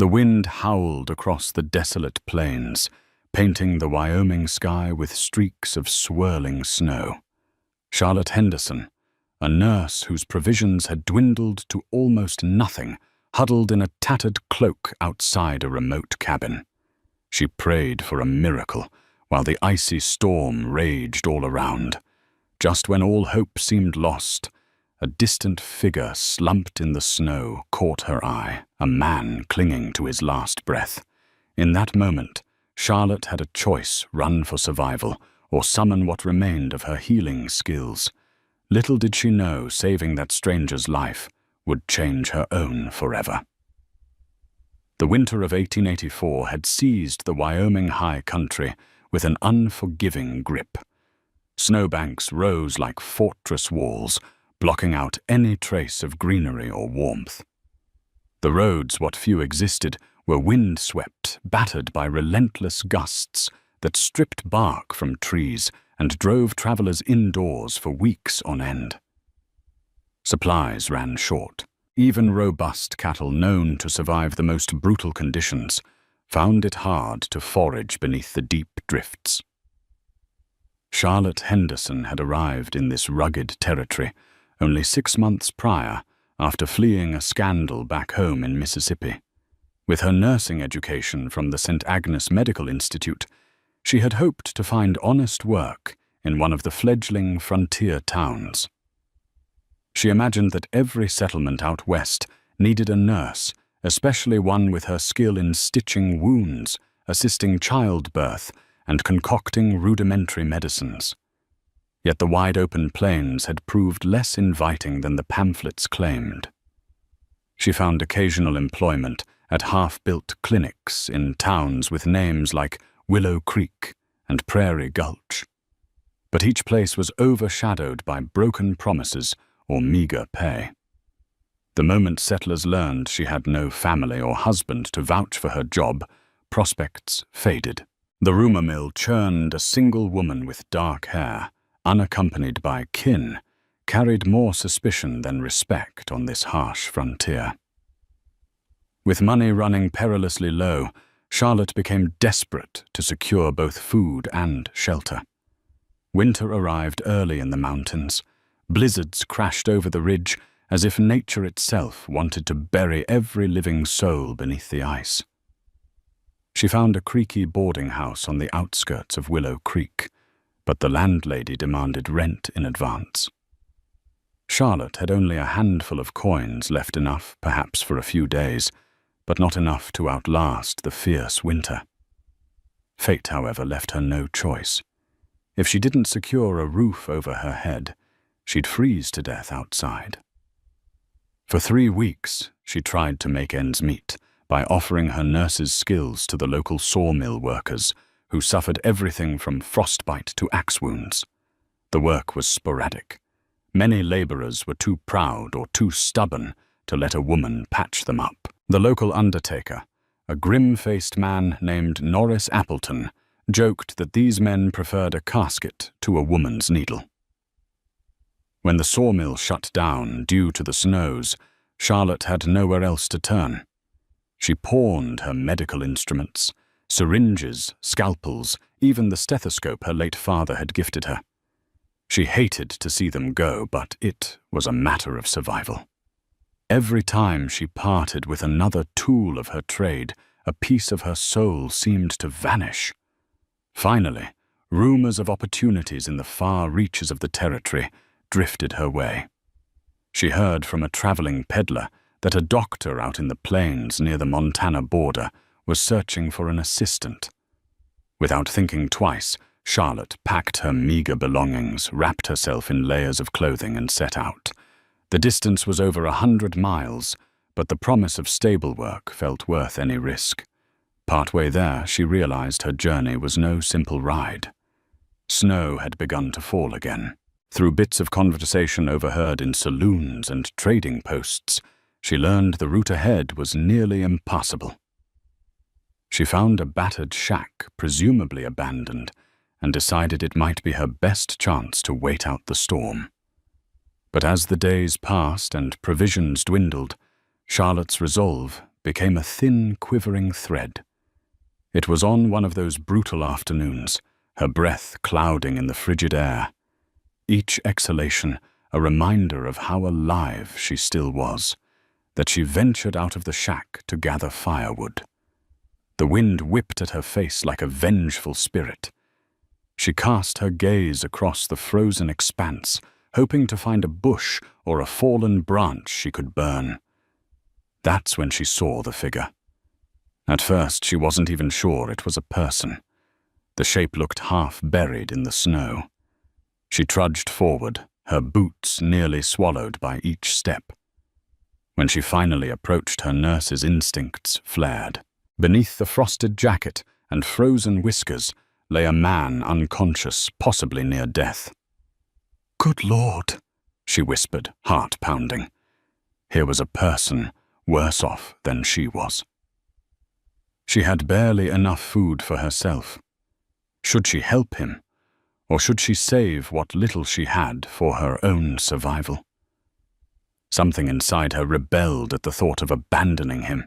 The wind howled across the desolate plains, painting the Wyoming sky with streaks of swirling snow. Charlotte Henderson, a nurse whose provisions had dwindled to almost nothing, huddled in a tattered cloak outside a remote cabin. She prayed for a miracle while the icy storm raged all around. Just when all hope seemed lost, a distant figure slumped in the snow caught her eye, a man clinging to his last breath. In that moment, Charlotte had a choice: run for survival or summon what remained of her healing skills. Little did she know saving that stranger's life would change her own forever. The winter of 1884 had seized the Wyoming high country with an unforgiving grip. Snowbanks rose like fortress walls, blocking out any trace of greenery or warmth. The roads, what few existed, were wind-swept, battered by relentless gusts that stripped bark from trees and drove travelers indoors for weeks on end. Supplies ran short. Even robust cattle known to survive the most brutal conditions found it hard to forage beneath the deep drifts. Charlotte Henderson had arrived in this rugged territory only 6 months prior, after fleeing a scandal back home in Mississippi. With her nursing education from the St. Agnes Medical Institute, she had hoped to find honest work in one of the fledgling frontier towns. She imagined that every settlement out west needed a nurse, especially one with her skill in stitching wounds, assisting childbirth, and concocting rudimentary medicines. Yet the wide-open plains had proved less inviting than the pamphlets claimed. She found occasional employment at half-built clinics in towns with names like Willow Creek and Prairie Gulch. But each place was overshadowed by broken promises or meager pay. The moment settlers learned she had no family or husband to vouch for her job, prospects faded. The rumor mill churned a single woman with dark hair, unaccompanied by kin, carried more suspicion than respect on this harsh frontier. With money running perilously low, Charlotte became desperate to secure both food and shelter. Winter arrived early in the mountains. Blizzards crashed over the ridge as if nature itself wanted to bury every living soul beneath the ice. She found a creaky boarding house on the outskirts of Willow Creek, but the landlady demanded rent in advance. Charlotte had only a handful of coins, left enough, perhaps, for a few days, but not enough to outlast the fierce winter. Fate, however, left her no choice. If she didn't secure a roof over her head, she'd freeze to death outside. For 3 weeks, she tried to make ends meet by offering her nurse's skills to the local sawmill workers, who suffered everything from frostbite to axe wounds. The work was sporadic. Many laborers were too proud or too stubborn to let a woman patch them up. The local undertaker, a grim-faced man named Norris Appleton, joked that these men preferred a casket to a woman's needle. When the sawmill shut down due to the snows, Charlotte had nowhere else to turn. She pawned her medical instruments, syringes, scalpels, even the stethoscope her late father had gifted her. She hated to see them go, but it was a matter of survival. Every time she parted with another tool of her trade, a piece of her soul seemed to vanish. Finally, rumors of opportunities in the far reaches of the territory drifted her way. She heard from a traveling peddler that a doctor out in the plains near the Montana border was searching for an assistant. Without thinking twice, Charlotte packed her meager belongings, wrapped herself in layers of clothing, and set out. The distance was over 100 miles, but the promise of stable work felt worth any risk. Partway there, she realized her journey was no simple ride. Snow had begun to fall again. Through bits of conversation overheard in saloons and trading posts, she learned the route ahead was nearly impassable. She found a battered shack, presumably abandoned, and decided it might be her best chance to wait out the storm. But as the days passed and provisions dwindled, Charlotte's resolve became a thin, quivering thread. It was on one of those brutal afternoons, her breath clouding in the frigid air. Each exhalation a reminder of how alive she still was, that she ventured out of the shack to gather firewood. The wind whipped at her face like a vengeful spirit. She cast her gaze across the frozen expanse, hoping to find a bush or a fallen branch she could burn. That's when she saw the figure. At first, she wasn't even sure it was a person. The shape looked half buried in the snow. She trudged forward, her boots nearly swallowed by each step. When she finally approached, her nurse's instincts flared. Beneath the frosted jacket and frozen whiskers lay a man unconscious, possibly near death. "Good Lord," she whispered, heart pounding. Here was a person worse off than she was. She had barely enough food for herself. Should she help him, or should she save what little she had for her own survival? Something inside her rebelled at the thought of abandoning him.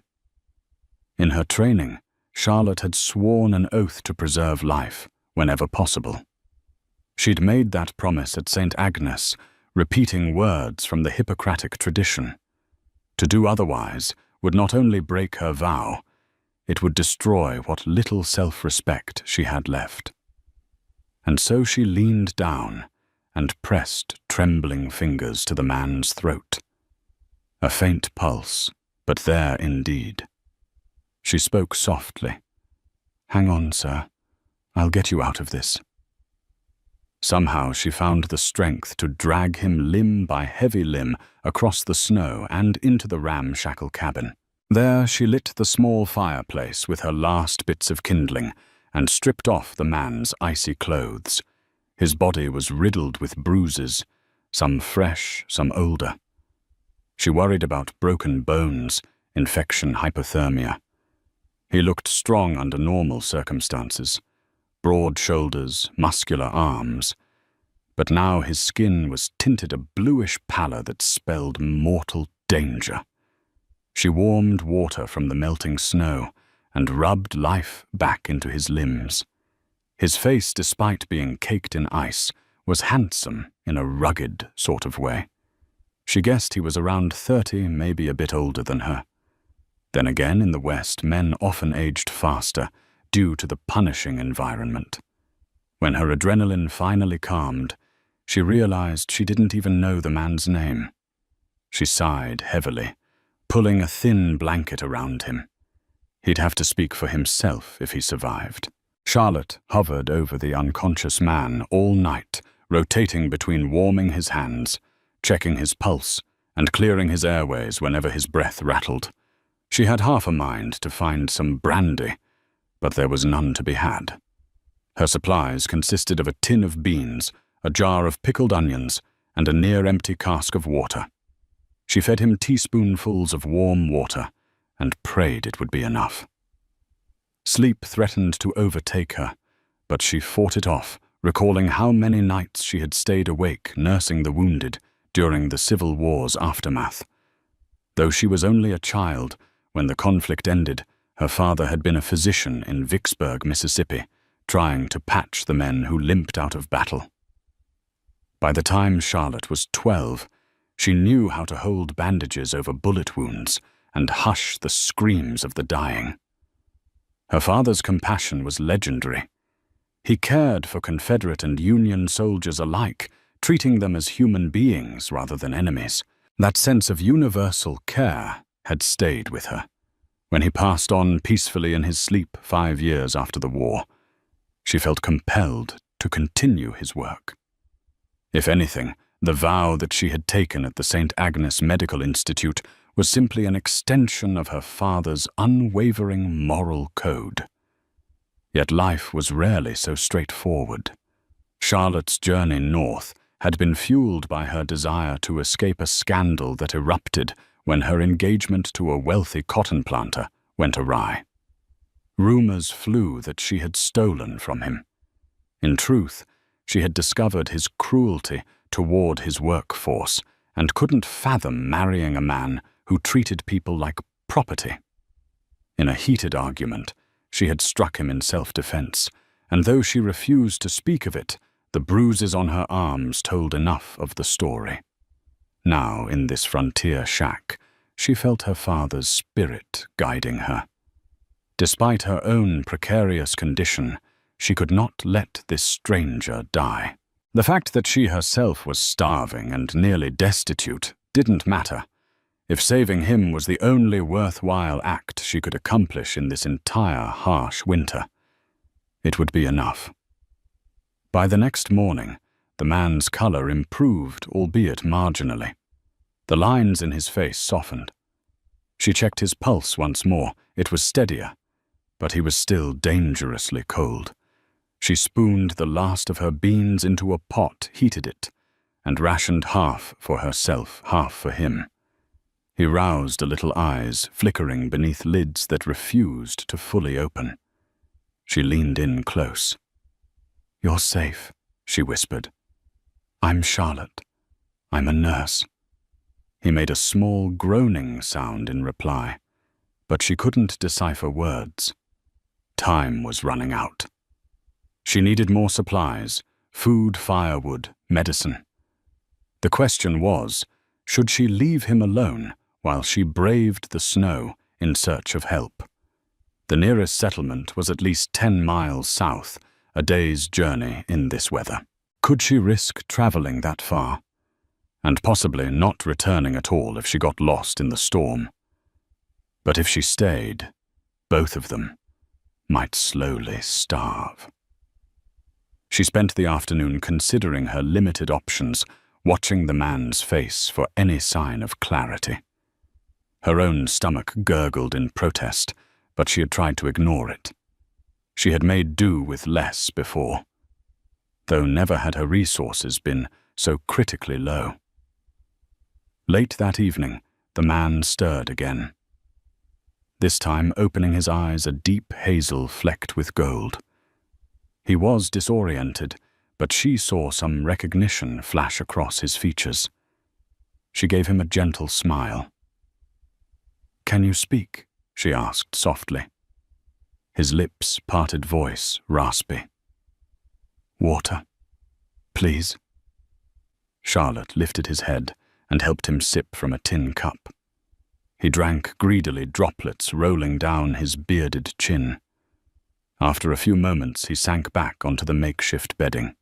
In her training, Charlotte had sworn an oath to preserve life whenever possible. She'd made that promise at St. Agnes, repeating words from the Hippocratic tradition. To do otherwise would not only break her vow, it would destroy what little self-respect she had left. And so she leaned down and pressed trembling fingers to the man's throat. A faint pulse, but there indeed. She spoke softly. "Hang on, sir. I'll get you out of this." Somehow she found the strength to drag him limb by heavy limb across the snow and into the ramshackle cabin. There she lit the small fireplace with her last bits of kindling and stripped off the man's icy clothes. His body was riddled with bruises, some fresh, some older. She worried about broken bones, infection, hypothermia. He looked strong under normal circumstances, broad shoulders, muscular arms. But now his skin was tinted a bluish pallor that spelled mortal danger. She warmed water from the melting snow and rubbed life back into his limbs. His face, despite being caked in ice, was handsome in a rugged sort of way. She guessed he was around 30, maybe a bit older than her. Then again, in the West, men often aged faster due to the punishing environment. When her adrenaline finally calmed, she realized she didn't even know the man's name. She sighed heavily, pulling a thin blanket around him. He'd have to speak for himself if he survived. Charlotte hovered over the unconscious man all night, rotating between warming his hands, checking his pulse, and clearing his airways whenever his breath rattled. She had half a mind to find some brandy, but there was none to be had. Her supplies consisted of a tin of beans, a jar of pickled onions, and a near-empty cask of water. She fed him teaspoonfuls of warm water and prayed it would be enough. Sleep threatened to overtake her, but she fought it off, recalling how many nights she had stayed awake nursing the wounded during the Civil War's aftermath. Though she was only a child, when the conflict ended, her father had been a physician in Vicksburg, Mississippi, trying to patch the men who limped out of battle. By the time Charlotte was 12, she knew how to hold bandages over bullet wounds and hush the screams of the dying. Her father's compassion was legendary. He cared for Confederate and Union soldiers alike, treating them as human beings rather than enemies. That sense of universal care had stayed with her. When he passed on peacefully in his sleep 5 years after the war, she felt compelled to continue his work. If anything, the vow that she had taken at the St. Agnes Medical Institute was simply an extension of her father's unwavering moral code. Yet life was rarely so straightforward. Charlotte's journey north had been fueled by her desire to escape a scandal that erupted when her engagement to a wealthy cotton planter went awry. Rumors flew that she had stolen from him. In truth, she had discovered his cruelty toward his workforce and couldn't fathom marrying a man who treated people like property. In a heated argument, she had struck him in self-defense, and though she refused to speak of it, the bruises on her arms told enough of the story. Now, in this frontier shack, she felt her father's spirit guiding her. Despite her own precarious condition, she could not let this stranger die. The fact that she herself was starving and nearly destitute didn't matter. If saving him was the only worthwhile act she could accomplish in this entire harsh winter, it would be enough. By the next morning, the man's color improved, albeit marginally. The lines in his face softened. She checked his pulse once more. It was steadier, but he was still dangerously cold. She spooned the last of her beans into a pot, heated it, and rationed half for herself, half for him. He roused a little eyes, flickering beneath lids that refused to fully open. She leaned in close. "You're safe," she whispered. "I'm Charlotte. I'm a nurse." He made a small groaning sound in reply, but she couldn't decipher words. Time was running out. She needed more supplies, food, firewood, medicine. The question was, should she leave him alone while she braved the snow in search of help? The nearest settlement was at least 10 miles south, a day's journey in this weather. Could she risk traveling that far? And possibly not returning at all if she got lost in the storm. But if she stayed, both of them might slowly starve. She spent the afternoon considering her limited options, watching the man's face for any sign of clarity. Her own stomach gurgled in protest, but she had tried to ignore it. She had made do with less before, though never had her resources been so critically low. Late that evening, the man stirred again. This time opening his eyes a deep hazel flecked with gold. He was disoriented, but she saw some recognition flash across his features. She gave him a gentle smile. "Can you speak?" she asked softly. His lips parted, voice raspy. "Water, please." Charlotte lifted his head and helped him sip from a tin cup. He drank greedily, droplets rolling down his bearded chin. After a few moments, he sank back onto the makeshift bedding.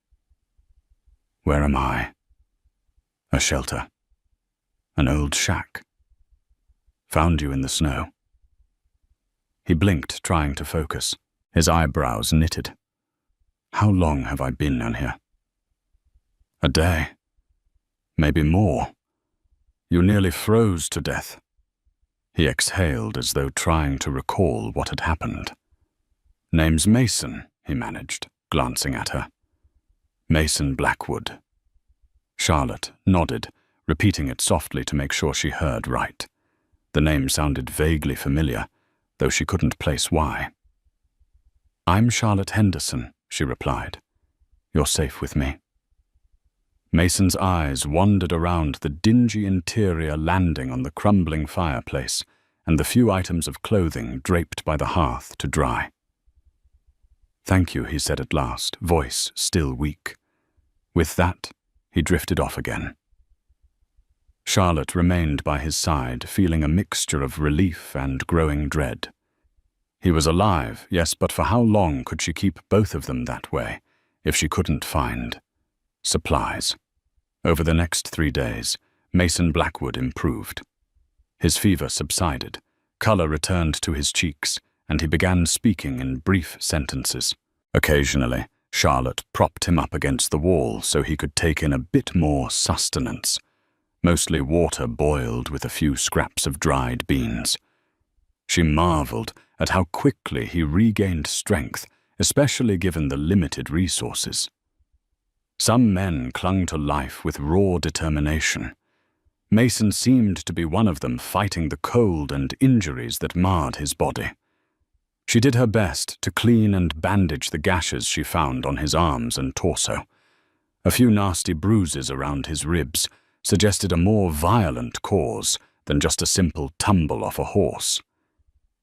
"Where am I?" "A shelter. An old shack. Found you in the snow." He blinked, trying to focus. His eyebrows knitted. "How long have I been down here?" "A day. Maybe more. You nearly froze to death." He exhaled as though trying to recall what had happened. "Name's Mason," he managed, glancing at her. "Mason Blackwood." Charlotte nodded, repeating it softly to make sure she heard right. The name sounded vaguely familiar, though she couldn't place why. "I'm Charlotte Henderson," she replied. "You're safe with me." Mason's eyes wandered around the dingy interior, landing on the crumbling fireplace and the few items of clothing draped by the hearth to dry. "Thank you," he said at last, voice still weak. With that, he drifted off again. Charlotte remained by his side, feeling a mixture of relief and growing dread. He was alive, yes, but for how long could she keep both of them that way, if she couldn't find supplies? Over the next 3 days, Mason Blackwood improved. His fever subsided, color returned to his cheeks, and he began speaking in brief sentences. Occasionally, Charlotte propped him up against the wall so he could take in a bit more sustenance, mostly water boiled with a few scraps of dried beans. She marveled at how quickly he regained strength, especially given the limited resources. Some men clung to life with raw determination. Mason seemed to be one of them, fighting the cold and injuries that marred his body. She did her best to clean and bandage the gashes she found on his arms and torso. A few nasty bruises around his ribs suggested a more violent cause than just a simple tumble off a horse.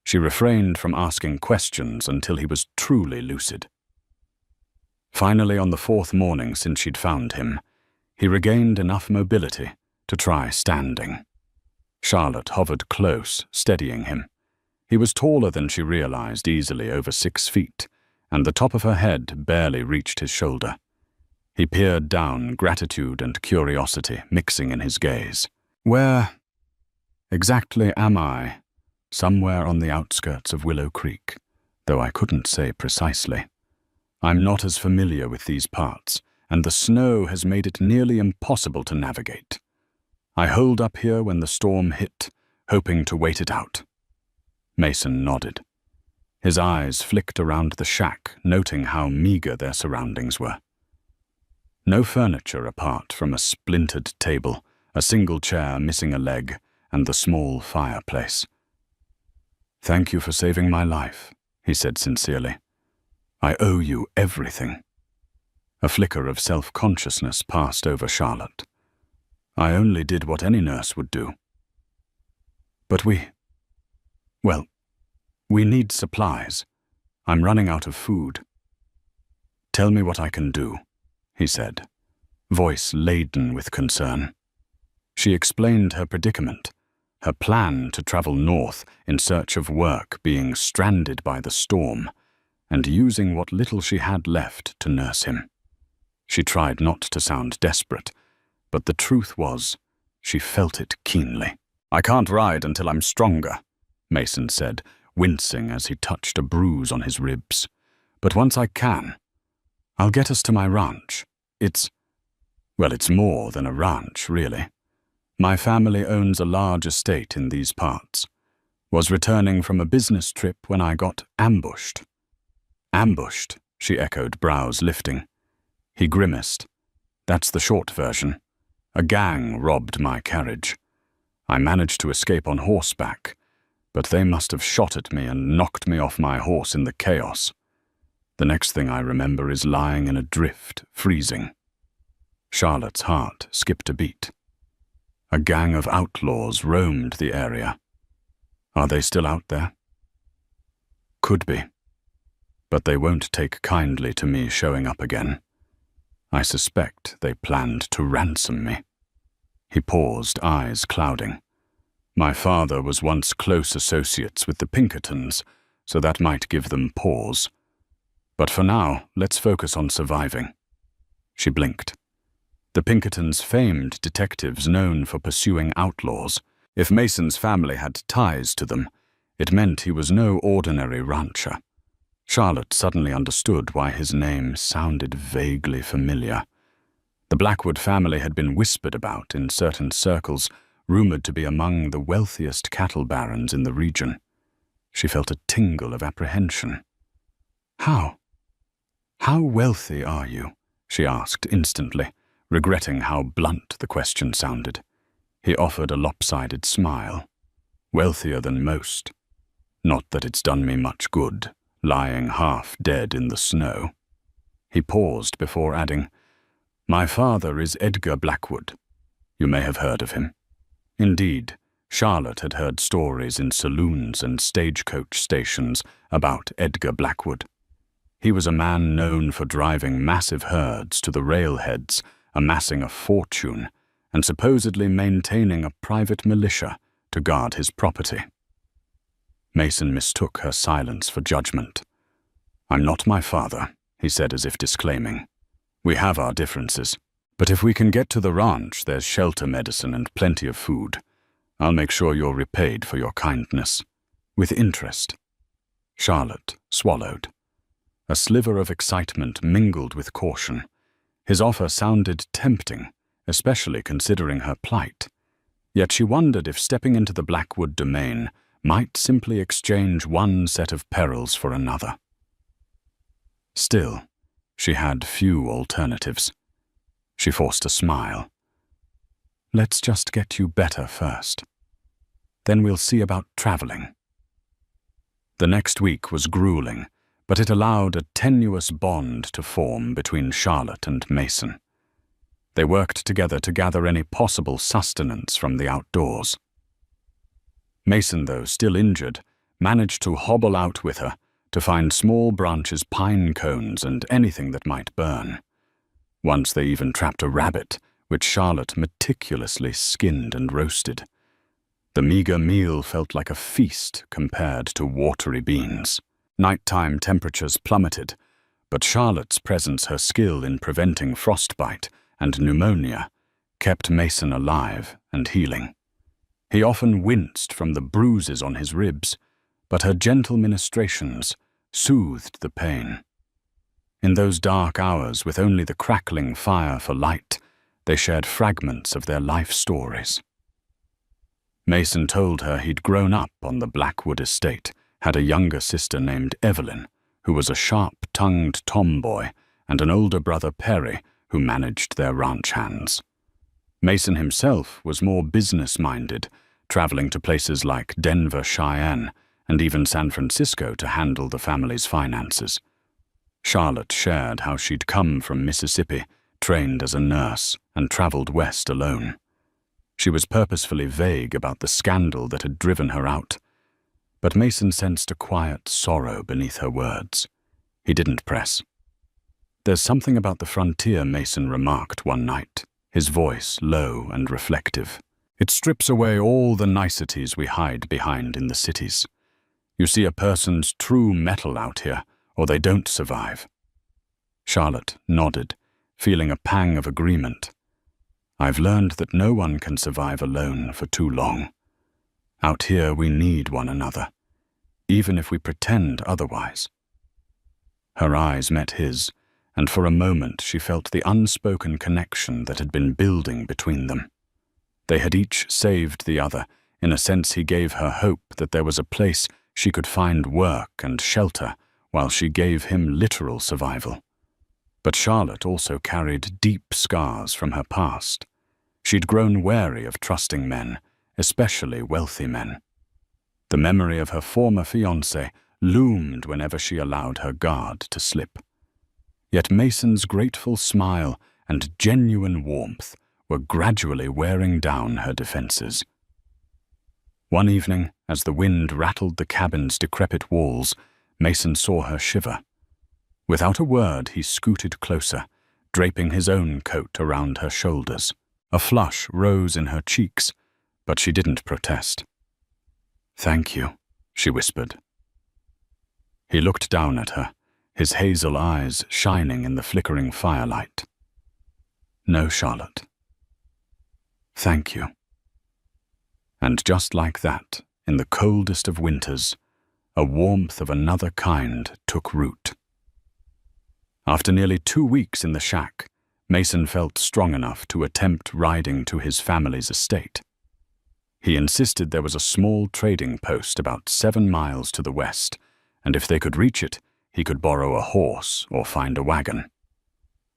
She refrained from asking questions until he was truly lucid. Finally, on the 4th morning since she'd found him, he regained enough mobility to try standing. Charlotte hovered close, steadying him. He was taller than she realized, easily over 6 feet, and the top of her head barely reached his shoulder. He peered down, gratitude and curiosity mixing in his gaze. Where exactly am I? Somewhere on the outskirts of Willow Creek, though I couldn't say precisely. I'm not as familiar with these parts, and the snow has made it nearly impossible to navigate. I holed up here when the storm hit, hoping to wait it out. Mason nodded. His eyes flicked around the shack, noting how meager their surroundings were. No furniture apart from a splintered table, a single chair missing a leg, and the small fireplace. "Thank you for saving my life," he said sincerely. "I owe you everything." A flicker of self-consciousness passed over Charlotte. "I only did what any nurse would do." "But we need supplies. I'm running out of food." "Tell me what I can do," he said, voice laden with concern. She explained her predicament, her plan to travel north in search of work being stranded by the storm, and using what little she had left to nurse him. She tried not to sound desperate, but the truth was, she felt it keenly. "I can't ride until I'm stronger," Mason said, wincing as he touched a bruise on his ribs. "But once I can, I'll get us to my ranch. It's more than a ranch, really. My family owns a large estate in these parts. Was returning from a business trip when I got ambushed." "Ambushed," she echoed, brows lifting. He grimaced. "That's the short version. A gang robbed my carriage. I managed to escape on horseback, but they must have shot at me and knocked me off my horse in the chaos. The next thing I remember is lying in a drift, freezing." Charlotte's heart skipped a beat. A gang of outlaws roamed the area. Are they still out there? Could be. But they won't take kindly to me showing up again. I suspect they planned to ransom me. He paused, eyes clouding. My father was once close associates with the Pinkertons, so that might give them pause. But for now, let's focus on surviving. She blinked. The Pinkertons, famed detectives known for pursuing outlaws. If Mason's family had ties to them, it meant he was no ordinary rancher. Charlotte suddenly understood why his name sounded vaguely familiar. The Blackwood family had been whispered about in certain circles, rumored to be among the wealthiest cattle barons in the region. She felt a tingle of apprehension. How wealthy are you?" she asked instantly, regretting how blunt the question sounded. He offered a lopsided smile. "Wealthier than most. Not that it's done me much good, lying half dead in the snow." He paused before adding, "My father is Edgar Blackwood. You may have heard of him." Indeed, Charlotte had heard stories in saloons and stagecoach stations about Edgar Blackwood. He was a man known for driving massive herds to the railheads, amassing a fortune, and supposedly maintaining a private militia to guard his property. Mason mistook her silence for judgment. "I'm not my father," he said as if disclaiming. "We have our differences, but if we can get to the ranch, there's shelter medicine and plenty of food. I'll make sure you're repaid for your kindness. With interest." Charlotte swallowed. A sliver of excitement mingled with caution. His offer sounded tempting, especially considering her plight. Yet she wondered if stepping into the Blackwood domain might simply exchange one set of perils for another. Still, she had few alternatives. She forced a smile. "Let's just get you better first. Then we'll see about traveling." The next week was grueling, but it allowed a tenuous bond to form between Charlotte and Mason. They worked together to gather any possible sustenance from the outdoors. Mason, though still injured, managed to hobble out with her to find small branches, pine cones, and anything that might burn. Once they even trapped a rabbit, which Charlotte meticulously skinned and roasted. The meager meal felt like a feast compared to watery beans. Nighttime temperatures plummeted, but Charlotte's presence, her skill in preventing frostbite and pneumonia, kept Mason alive and healing. He often winced from the bruises on his ribs, but her gentle ministrations soothed the pain. In those dark hours, with only the crackling fire for light, they shared fragments of their life stories. Mason told her he'd grown up on the Blackwood estate, had a younger sister named Evelyn, who was a sharp-tongued tomboy, and an older brother, Perry, who managed their ranch hands. Mason himself was more business-minded, traveling to places like Denver, Cheyenne, and even San Francisco to handle the family's finances. Charlotte shared how she'd come from Mississippi, trained as a nurse, and traveled west alone. She was purposefully vague about the scandal that had driven her out, but Mason sensed a quiet sorrow beneath her words. He didn't press. "There's something about the frontier," Mason remarked one night, his voice low and reflective. "It strips away all the niceties we hide behind in the cities. You see a person's true mettle out here, or they don't survive." Charlotte nodded, feeling a pang of agreement. "I've learned that no one can survive alone for too long. Out here we need one another, even if we pretend otherwise." Her eyes met his, and for a moment she felt the unspoken connection that had been building between them. They had each saved the other. In a sense, he gave her hope that there was a place she could find work and shelter, while she gave him literal survival. But Charlotte also carried deep scars from her past. She'd grown wary of trusting men, especially wealthy men. The memory of her former fiancé loomed whenever she allowed her guard to slip. Yet Mason's grateful smile and genuine warmth were gradually wearing down her defenses. One evening, as the wind rattled the cabin's decrepit walls, Mason saw her shiver. Without a word, he scooted closer, draping his own coat around her shoulders. A flush rose in her cheeks, but she didn't protest. "Thank you," she whispered. He looked down at her, his hazel eyes shining in the flickering firelight. "No, Charlotte. Thank you." And just like that, in the coldest of winters, a warmth of another kind took root. After nearly 2 weeks in the shack, Mason felt strong enough to attempt riding to his family's estate. He insisted there was a small trading post about 7 miles to the west, and if they could reach it, he could borrow a horse or find a wagon.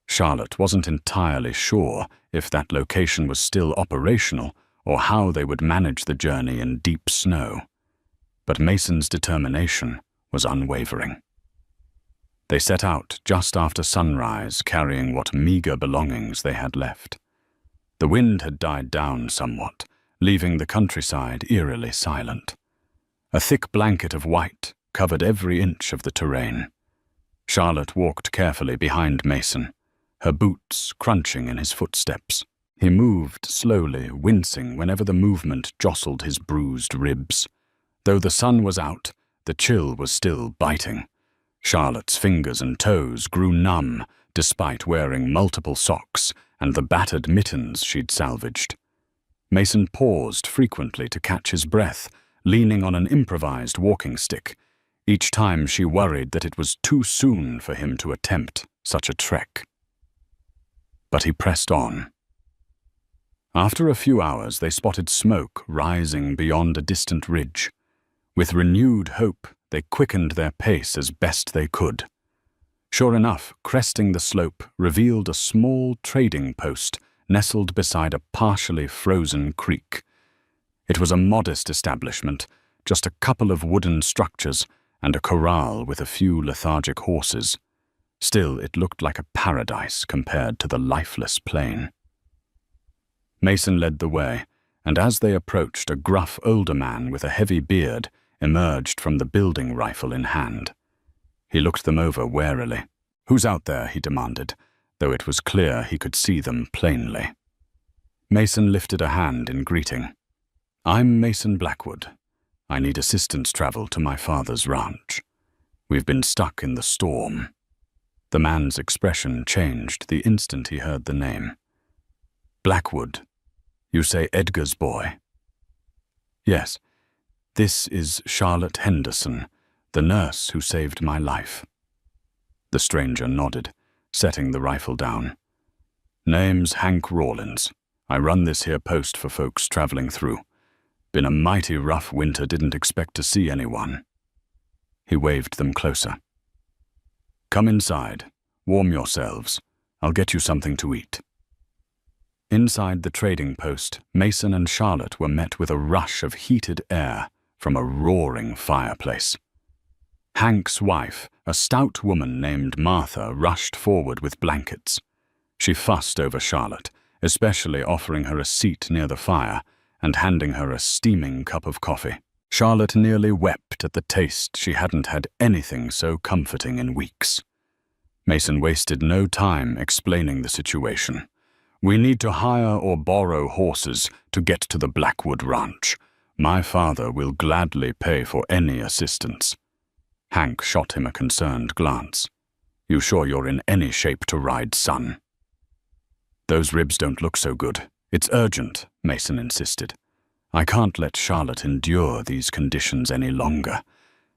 Charlotte wasn't entirely sure if that location was still operational or how they would manage the journey in deep snow, but Mason's determination was unwavering. They set out just after sunrise, carrying what meager belongings they had left. The wind had died down somewhat, leaving the countryside eerily silent. A thick blanket of white covered every inch of the terrain. Charlotte walked carefully behind Mason, her boots crunching in his footsteps. He moved slowly, wincing whenever the movement jostled his bruised ribs. Though the sun was out, the chill was still biting. Charlotte's fingers and toes grew numb, despite wearing multiple socks and the battered mittens she'd salvaged. Mason paused frequently to catch his breath, leaning on an improvised walking stick. Each time she worried that it was too soon for him to attempt such a trek. But he pressed on. After a few hours, they spotted smoke rising beyond a distant ridge. With renewed hope, they quickened their pace as best they could. Sure enough, cresting the slope revealed a small trading post nestled beside a partially frozen creek. It was a modest establishment, just a couple of wooden structures and a corral with a few lethargic horses. Still, it looked like a paradise compared to the lifeless plain. Mason led the way, and as they approached, a gruff older man with a heavy beard emerged from the building rifle in hand. He looked them over warily. "Who's out there?" he demanded, though it was clear he could see them plainly. Mason lifted a hand in greeting. "I'm Mason Blackwood. I need assistance travel to my father's ranch. We've been stuck in the storm." The man's expression changed the instant he heard the name. "Blackwood? You say Edgar's boy?" "Yes. This is Charlotte Henderson, the nurse who saved my life." The stranger nodded, setting the rifle down. "Name's Hank Rawlins. I run this here post for folks traveling through. Been a mighty rough winter, didn't expect to see anyone." He waved them closer. "Come inside. Warm yourselves. I'll get you something to eat." Inside the trading post, Mason and Charlotte were met with a rush of heated air from a roaring fireplace. Hank's wife, a stout woman named Martha, rushed forward with blankets. She fussed over Charlotte, especially offering her a seat near the fire and handing her a steaming cup of coffee. Charlotte nearly wept at the taste. She hadn't had anything so comforting in weeks. Mason wasted no time explaining the situation. "We need to hire or borrow horses to get to the Blackwood Ranch. My father will gladly pay for any assistance." Hank shot him a concerned glance. "You sure you're in any shape to ride, son?" "Those ribs don't look so good. It's urgent," Mason insisted. "I can't let Charlotte endure these conditions any longer.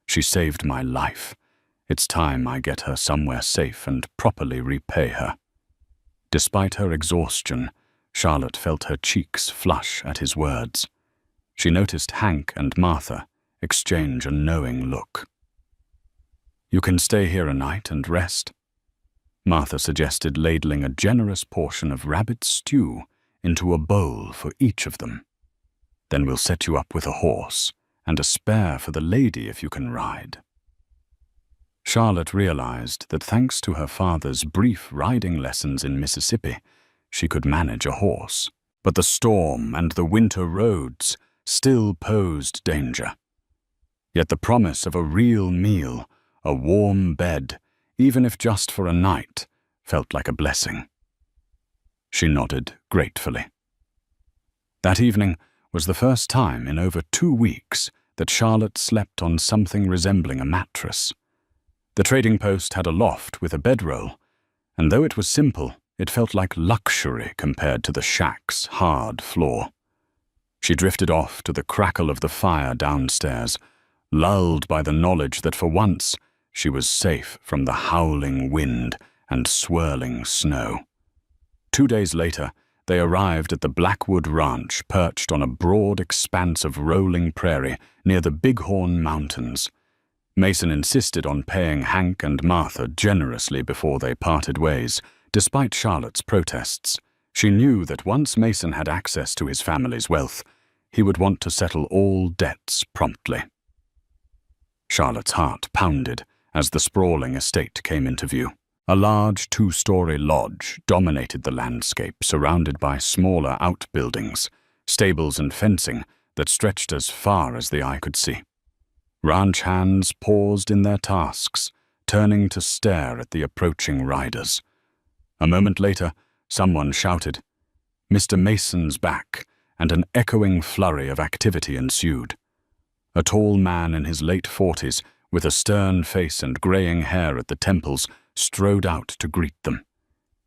She saved my life. It's time I get her somewhere safe and properly repay her." Despite her exhaustion, Charlotte felt her cheeks flush at his words. She noticed Hank and Martha exchange a knowing look. "You can stay here a night and rest." Martha suggested ladling a generous portion of rabbit stew into a bowl for each of them. "Then we'll set you up with a horse, and a spare for the lady if you can ride." Charlotte realized that thanks to her father's brief riding lessons in Mississippi, she could manage a horse. But the storm and the winter roads still posed danger. Yet the promise of a real meal, a warm bed, even if just for a night, felt like a blessing. She nodded gratefully. That evening was the first time in over 2 weeks that Charlotte slept on something resembling a mattress. The trading post had a loft with a bedroll, and though it was simple, it felt like luxury compared to the shack's hard floor. She drifted off to the crackle of the fire downstairs, lulled by the knowledge that for once she was safe from the howling wind and swirling snow. 2 days later, they arrived at the Blackwood Ranch, perched on a broad expanse of rolling prairie near the Bighorn Mountains. Mason insisted on paying Hank and Martha generously before they parted ways, despite Charlotte's protests. She knew that once Mason had access to his family's wealth, he would want to settle all debts promptly. Charlotte's heart pounded as the sprawling estate came into view. A large 2-story lodge dominated the landscape, surrounded by smaller outbuildings, stables and fencing that stretched as far as the eye could see. Ranch hands paused in their tasks, turning to stare at the approaching riders. A moment later, someone shouted, "Mr. Mason's back," and an echoing flurry of activity ensued. A tall man in his late 40s, with a stern face and graying hair at the temples, strode out to greet them.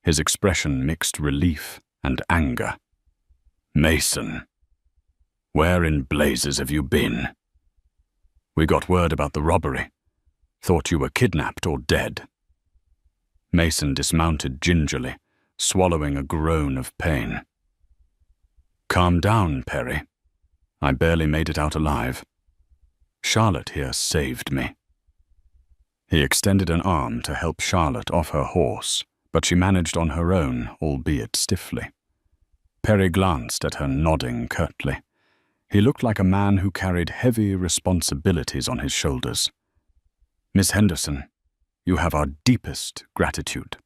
His expression mixed relief and anger. "Mason, where in blazes have you been?" "We got word about the robbery. Thought you were kidnapped or dead." Mason dismounted gingerly, swallowing a groan of pain. "Calm down, Perry. I barely made it out alive. Charlotte here saved me." He extended an arm to help Charlotte off her horse, but she managed on her own, albeit stiffly. Perry glanced at her, nodding curtly. He looked like a man who carried heavy responsibilities on his shoulders. "Miss Henderson, you have our deepest gratitude."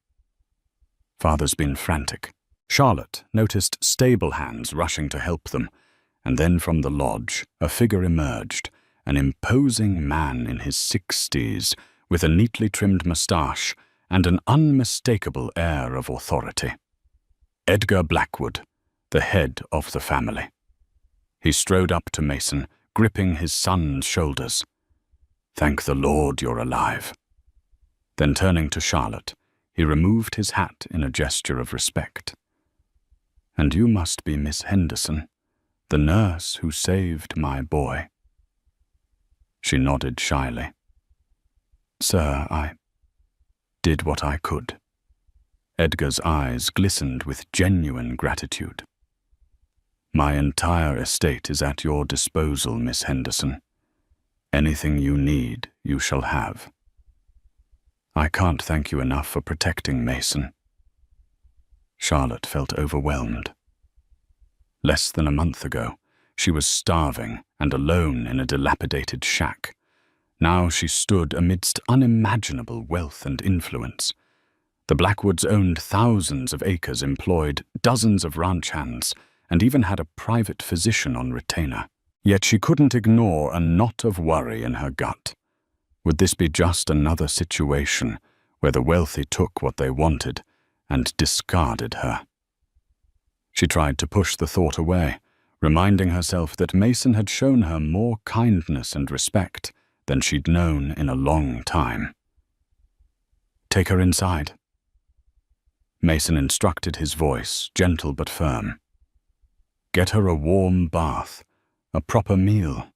Father's been frantic. Charlotte noticed stable hands rushing to help them, and then from the lodge a figure emerged, an imposing man in his 60s with a neatly trimmed moustache and an unmistakable air of authority. Edgar Blackwood, the head of the family. He strode up to Mason, gripping his son's shoulders. "Thank the Lord you're alive." Then turning to Charlotte, he removed his hat in a gesture of respect. "And you must be Miss Henderson, the nurse who saved my boy." She nodded shyly. "Sir, I did what I could." Edgar's eyes glistened with genuine gratitude. "My entire estate is at your disposal, Miss Henderson. Anything you need, you shall have." "I can't thank you enough for protecting Mason." Charlotte felt overwhelmed. Less than a month ago, she was starving and alone in a dilapidated shack. Now she stood amidst unimaginable wealth and influence. The Blackwoods owned thousands of acres, employed dozens of ranch hands, and even had a private physician on retainer. Yet she couldn't ignore a knot of worry in her gut. Would this be just another situation where the wealthy took what they wanted and discarded her? She tried to push the thought away, reminding herself that Mason had shown her more kindness and respect than she'd known in a long time. "Take her inside." Mason instructed, his voice gentle but firm. "Get her a warm bath, a proper meal.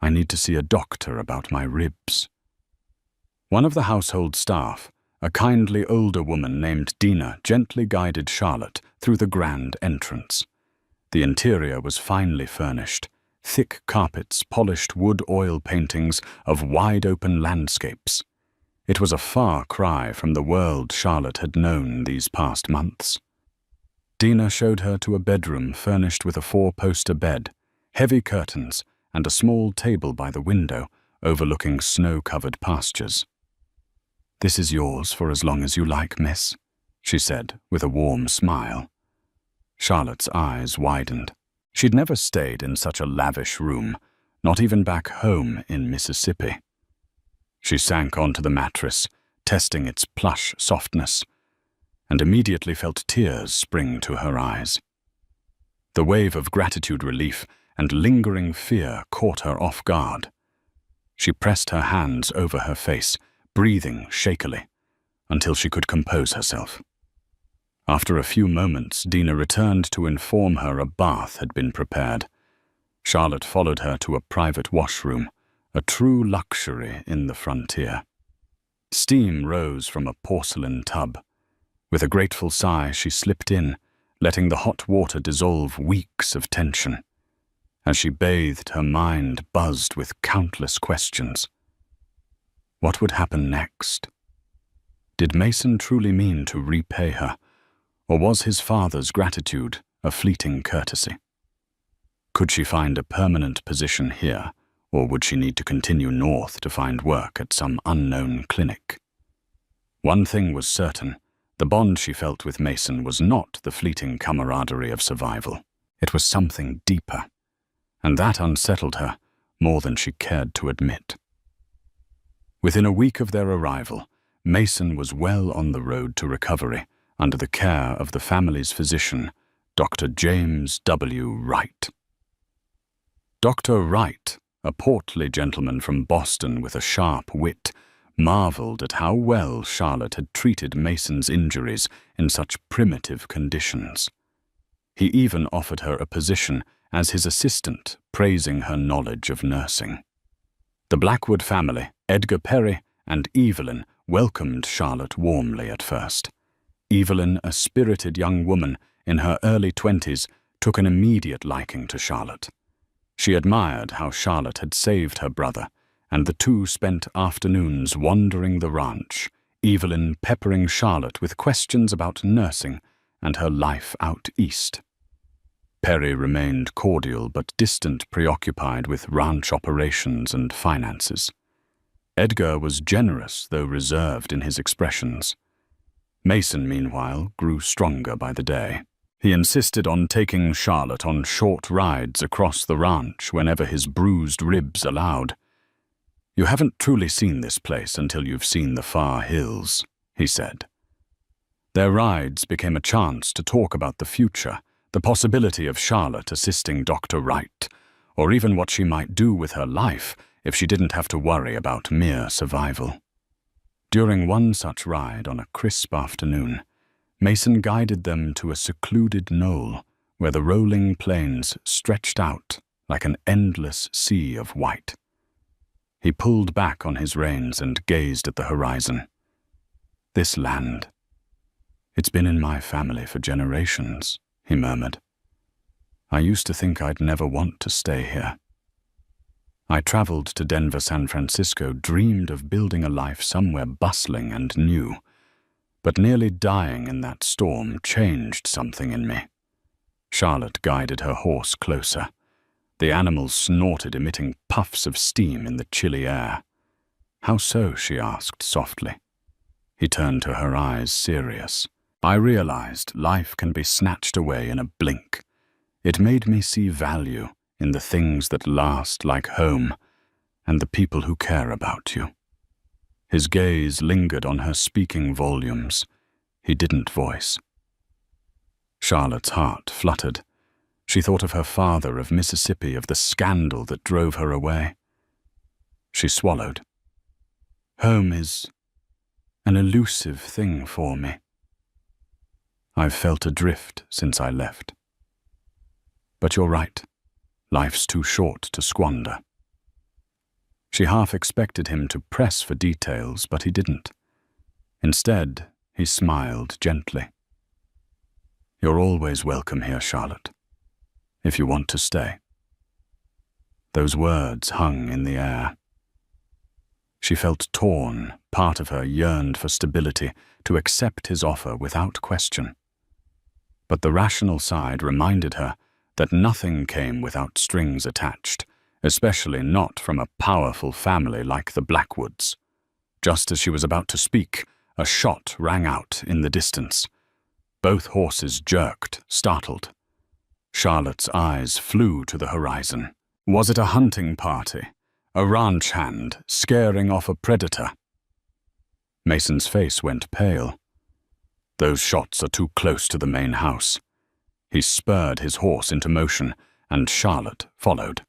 I need to see a doctor about my ribs." One of the household staff, a kindly older woman named Dina, gently guided Charlotte through the grand entrance. The interior was finely furnished, thick carpets, polished wood oil paintings of wide-open landscapes. It was a far cry from the world Charlotte had known these past months. Dina showed her to a bedroom furnished with a 4-poster bed, heavy curtains, and a small table by the window overlooking snow-covered pastures. "This is yours for as long as you like, miss," she said with a warm smile. Charlotte's eyes widened. She'd never stayed in such a lavish room, not even back home in Mississippi. She sank onto the mattress, testing its plush softness, and immediately felt tears spring to her eyes. The wave of gratitude, relief, and lingering fear caught her off guard. She pressed her hands over her face, breathing shakily, until she could compose herself. After a few moments, Dina returned to inform her a bath had been prepared. Charlotte followed her to a private washroom, a true luxury in the frontier. Steam rose from a porcelain tub. With a grateful sigh, she slipped in, letting the hot water dissolve weeks of tension. As she bathed, her mind buzzed with countless questions. What would happen next? Did Mason truly mean to repay her, or was his father's gratitude a fleeting courtesy? Could she find a permanent position here, or would she need to continue north to find work at some unknown clinic? One thing was certain: the bond she felt with Mason was not the fleeting camaraderie of survival. It was something deeper, and that unsettled her more than she cared to admit. Within a week of their arrival, Mason was well on the road to recovery under the care of the family's physician, Dr. James W. Wright. Dr. Wright, a portly gentleman from Boston with a sharp wit, marveled at how well Charlotte had treated Mason's injuries in such primitive conditions. He even offered her a position as his assistant, praising her knowledge of nursing. The Blackwood family, Edgar Perry and Evelyn, welcomed Charlotte warmly at first. Evelyn, a spirited young woman in her early 20s, took an immediate liking to Charlotte. She admired how Charlotte had saved her brother, and the two spent afternoons wandering the ranch, Evelyn peppering Charlotte with questions about nursing and her life out east. Perry remained cordial but distant, preoccupied with ranch operations and finances. Edgar was generous, though reserved in his expressions. Mason, meanwhile, grew stronger by the day. He insisted on taking Charlotte on short rides across the ranch whenever his bruised ribs allowed. "You haven't truly seen this place until you've seen the far hills," he said. Their rides became a chance to talk about the future, the possibility of Charlotte assisting Dr. Wright, or even what she might do with her life if she didn't have to worry about mere survival. During one such ride on a crisp afternoon, Mason guided them to a secluded knoll where the rolling plains stretched out like an endless sea of white. He pulled back on his reins and gazed at the horizon. "This land. It's been in my family for generations," he murmured. "I used to think I'd never want to stay here. I traveled to Denver, San Francisco, dreamed of building a life somewhere bustling and new, but nearly dying in that storm changed something in me." Charlotte guided her horse closer. The animal snorted, emitting puffs of steam in the chilly air. "How so?" she asked softly. He turned to her eyes, serious. "I realized life can be snatched away in a blink. It made me see value in the things that last, like home, and the people who care about you." His gaze lingered on her speaking volumes. He didn't voice. Charlotte's heart fluttered. She thought of her father, of Mississippi, of the scandal that drove her away. She swallowed. "Home is an elusive thing for me. I've felt adrift since I left. But you're right. Life's too short to squander." She half expected him to press for details, but he didn't. Instead, he smiled gently. "You're always welcome here, Charlotte, if you want to stay." Those words hung in the air. She felt torn. Part of her yearned for stability, to accept his offer without question. But the rational side reminded her that nothing came without strings attached, especially not from a powerful family like the Blackwoods. Just as she was about to speak, a shot rang out in the distance. Both horses jerked, startled. Charlotte's eyes flew to the horizon. Was it a hunting party? A ranch hand scaring off a predator? Mason's face went pale. "Those shots are too close to the main house." He spurred his horse into motion, and Charlotte followed.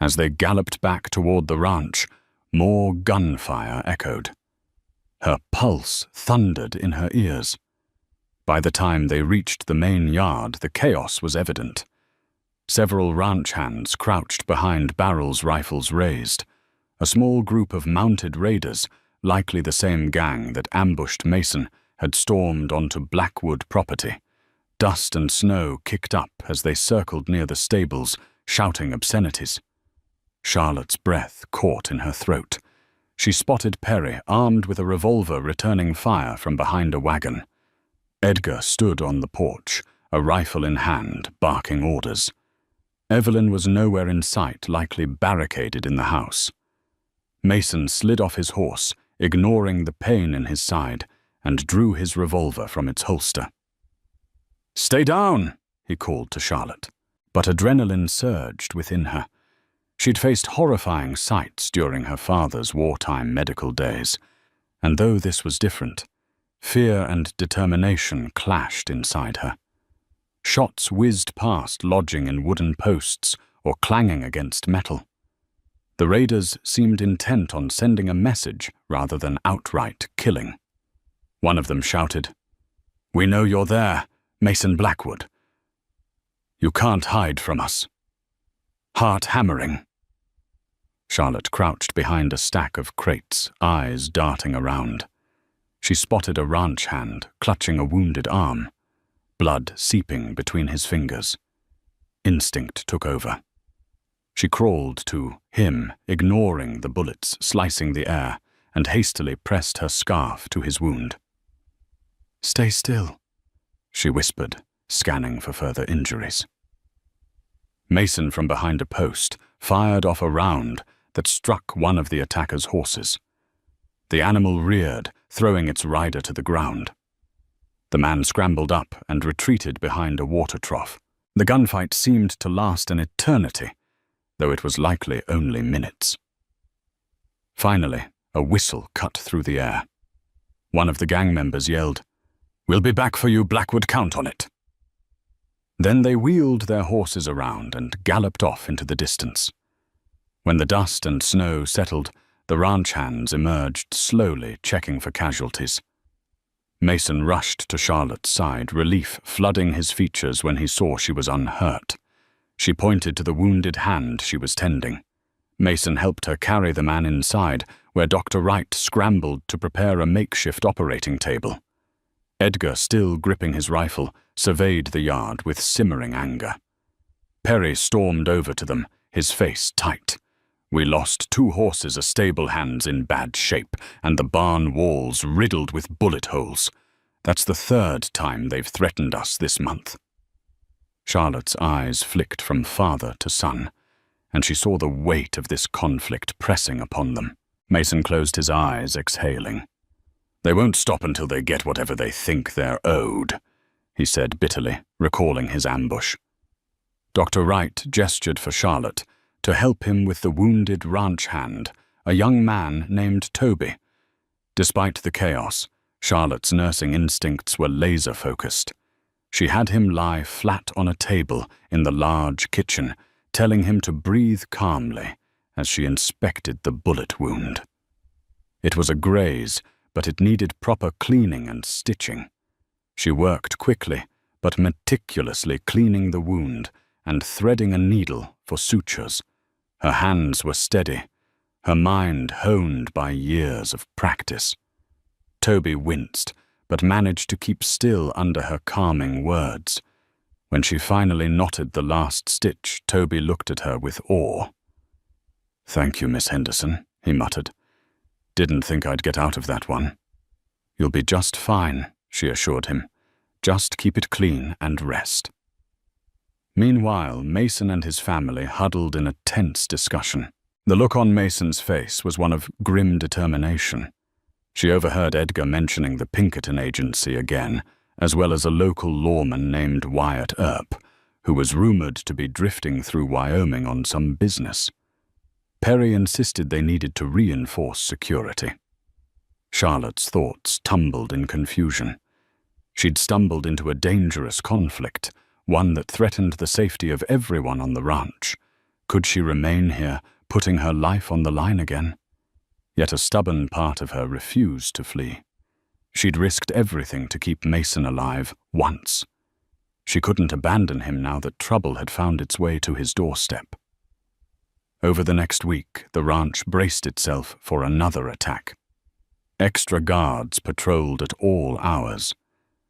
As they galloped back toward the ranch, more gunfire echoed. Her pulse thundered in her ears. By the time they reached the main yard, the chaos was evident. Several ranch hands crouched behind barrels, rifles raised. A small group of mounted raiders, likely the same gang that ambushed Mason, had stormed onto Blackwood property. Dust and snow kicked up as they circled near the stables, shouting obscenities. Charlotte's breath caught in her throat. She spotted Perry, armed with a revolver, returning fire from behind a wagon. Edgar stood on the porch, a rifle in hand, barking orders. Evelyn was nowhere in sight, likely barricaded in the house. Mason slid off his horse, ignoring the pain in his side, and drew his revolver from its holster. "Stay down," he called to Charlotte, but adrenaline surged within her. She'd faced horrifying sights during her father's wartime medical days, and though this was different, fear and determination clashed inside her. Shots whizzed past, lodging in wooden posts or clanging against metal. The raiders seemed intent on sending a message rather than outright killing. One of them shouted, "We know you're there, Mason Blackwood. You can't hide from us." Heart hammering. Charlotte crouched behind a stack of crates, eyes darting around. She spotted a ranch hand clutching a wounded arm, blood seeping between his fingers. Instinct took over. She crawled to him, ignoring the bullets slicing the air, and hastily pressed her scarf to his wound. "Stay still," she whispered, scanning for further injuries. Mason, from behind a post, fired off a round that struck one of the attacker's horses. The animal reared, throwing its rider to the ground. The man scrambled up and retreated behind a water trough. The gunfight seemed to last an eternity, though it was likely only minutes. Finally, a whistle cut through the air. One of the gang members yelled, "We'll be back for you, Blackwood, count on it." Then they wheeled their horses around and galloped off into the distance. When the dust and snow settled, the ranch hands emerged slowly, checking for casualties. Mason rushed to Charlotte's side, relief flooding his features when he saw she was unhurt. She pointed to the wounded hand she was tending. Mason helped her carry the man inside, where Dr. Wright scrambled to prepare a makeshift operating table. Edgar, still gripping his rifle, surveyed the yard with simmering anger. Perry stormed over to them, his face tight. "We lost 2 horses, a stable hand's in bad shape, and the barn walls riddled with bullet holes. That's the 3rd time they've threatened us this month." Charlotte's eyes flicked from father to son, and she saw the weight of this conflict pressing upon them. Mason closed his eyes, exhaling. "They won't stop until they get whatever they think they're owed," he said bitterly, recalling his ambush. Dr. Wright gestured for Charlotte to help him with the wounded ranch hand, a young man named Toby. Despite the chaos, Charlotte's nursing instincts were laser-focused. She had him lie flat on a table in the large kitchen, telling him to breathe calmly as she inspected the bullet wound. It was a graze, but it needed proper cleaning and stitching. She worked quickly, but meticulously cleaning the wound and threading a needle for sutures. Her hands were steady, her mind honed by years of practice. Toby winced, but managed to keep still under her calming words. When she finally knotted the last stitch, Toby looked at her with awe. "Thank you, Miss Henderson," he muttered. "Didn't think I'd get out of that one." "You'll be just fine," she assured him. "Just keep it clean and rest." Meanwhile, Mason and his family huddled in a tense discussion. The look on Mason's face was one of grim determination. She overheard Edgar mentioning the Pinkerton agency again, as well as a local lawman named Wyatt Earp, who was rumored to be drifting through Wyoming on some business. Perry insisted they needed to reinforce security. Charlotte's thoughts tumbled in confusion. She'd stumbled into a dangerous conflict, one that threatened the safety of everyone on the ranch. Could she remain here, putting her life on the line again? Yet a stubborn part of her refused to flee. She'd risked everything to keep Mason alive once. She couldn't abandon him now that trouble had found its way to his doorstep. Over the next week, the ranch braced itself for another attack. Extra guards patrolled at all hours.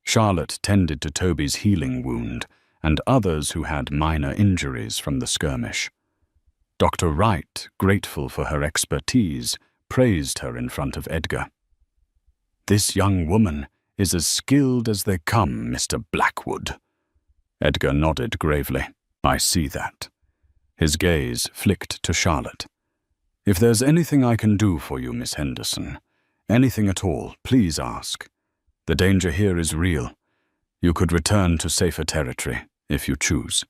Charlotte tended to Toby's healing wound, and others who had minor injuries from the skirmish. Dr. Wright, grateful for her expertise, praised her in front of Edgar. "This young woman is as skilled as they come, Mr. Blackwood." Edgar nodded gravely. "I see that." His gaze flicked to Charlotte. "If there's anything I can do for you, Miss Henderson, anything at all, please ask. The danger here is real. You could return to safer territory, if you choose."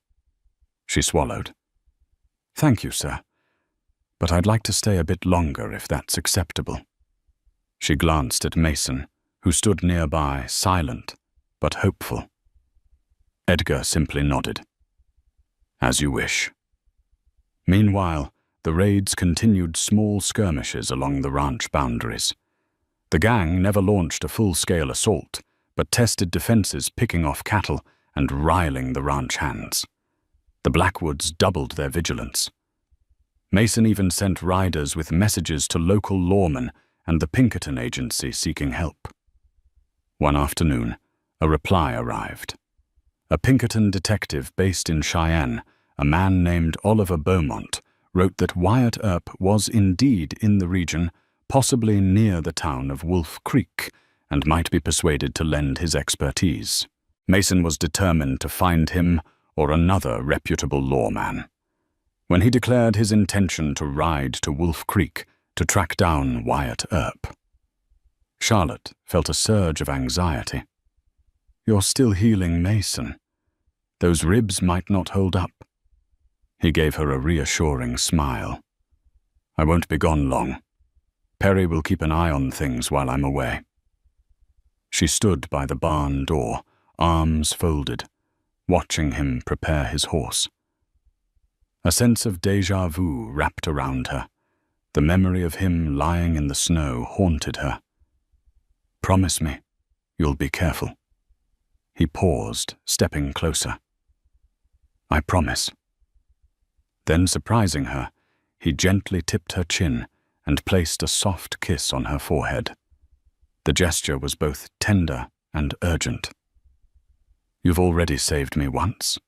She swallowed. "Thank you, sir. But I'd like to stay a bit longer, if that's acceptable." She glanced at Mason, who stood nearby, silent, but hopeful. Edgar simply nodded. "As you wish." Meanwhile, the raids continued small skirmishes along the ranch boundaries. The gang never launched a full-scale assault, but tested defenses, picking off cattle and riling the ranch hands. The Blackwoods doubled their vigilance. Mason even sent riders with messages to local lawmen and the Pinkerton agency seeking help. One afternoon, a reply arrived. A Pinkerton detective based in Cheyenne, a man named Oliver Beaumont, wrote that Wyatt Earp was indeed in the region, possibly near the town of Wolf Creek, and might be persuaded to lend his expertise. Mason was determined to find him or another reputable lawman. When he declared his intention to ride to Wolf Creek to track down Wyatt Earp, Charlotte felt a surge of anxiety. You're still healing Mason. Those ribs might not hold up. He gave her a reassuring smile. I won't be gone long. Perry will keep an eye on things while I'm away. She stood by the barn door, arms folded, watching him prepare his horse. A sense of déjà vu wrapped around her. The memory of him lying in the snow haunted her. Promise me, you'll be careful. He paused, stepping closer. I promise. Then, surprising her, he gently tipped her chin and placed a soft kiss on her forehead. The gesture was both tender and urgent. You've already saved me once.